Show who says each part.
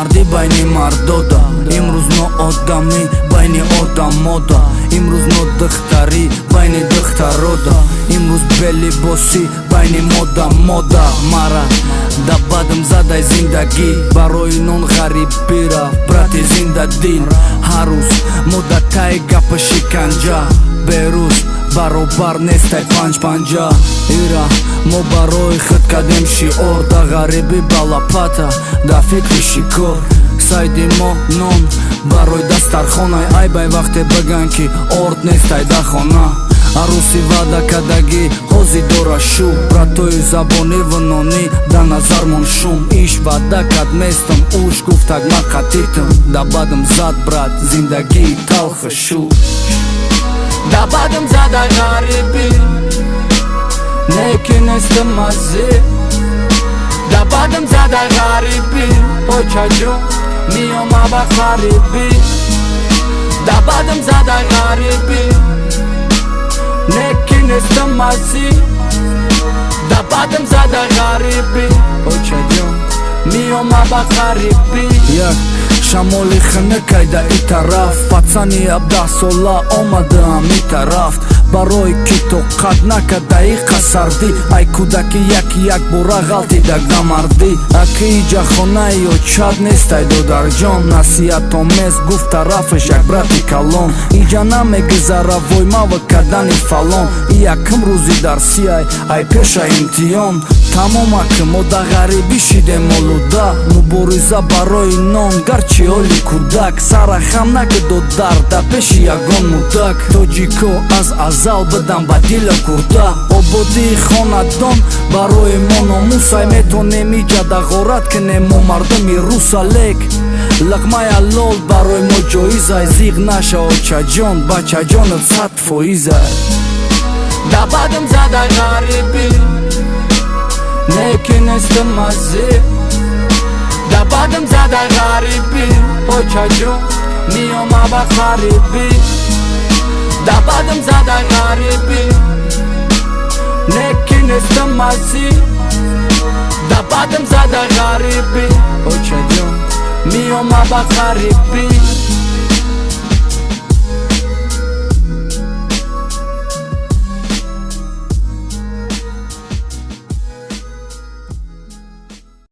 Speaker 1: Номарди байни мардода, имрӯзно одамӣ байни одамода, имрӯзно духтарӣ байни духтарода, имрӯз белибосӣ байни мода мара да бадм задай зиндагӣ барои нон ғарибӣ рафт брати зинда дил ҳар рӯз муддатай гапа шиканҷа берӯз баробар нестай панҷпанҷа ира мо барои худ кардем шиор да ғарибӣ балапата да фикри шикор сайди мо нон барои дастархонай айбай вақте биган ки орд нестай да хона арӯси ваъда кардагӣ ҳозир дора шу братои забонӣ вунонӣ да назармон шум иш ваъда кард местам уш гуфтак ман қатитм да бадм зад брат зиндагии талху шу да бадм зада ғарибӣ не ки нестам мазӣ да бадм зада ғарибӣ очаҷон миёма ба қарибӣ да бадм зада ғарибӣ не ки нестам мазӣ да бадм зада ғарибӣ очаҷон миёма ба қарибӣ шамоли хинакай да и тараф пацани 17 сола омадаам и тараф барои ки тоқат накарда иқа сардӣ ай кӯдаки як бора ғалтидак да мардӣ аки иҷа хонаи ё чад нестай додарҷон насиҳатомез гуфт тарафаш як брати калон иҷа намегузара вой мава кардани фалон и якм рӯзи дарсиай ай пеша имтиҳон тамомаки мо да ғарибӣ шидем олуда мубориза барои нон гарчи оли кӯдак сара хам накидод дард да пеши ягон муддак тоҷико аз азал бидам ба дила курда ободии хонадон барои мо номусай метонем иҷа да ғорат кинем мо мардуми русалек лақмая лол барои мо ҷоизай зиқ наша очаҷон бачаҷонат 100%. Да бадм зада ғарибӣ не ки нестам мазӣ да бадм зада ғарибӣ очаҷон миёма ба қарибӣ да бадм зада ғарибӣ не ки нестам мазӣ да бадм зада ғарибӣ очаҷон миёма ба қарибӣ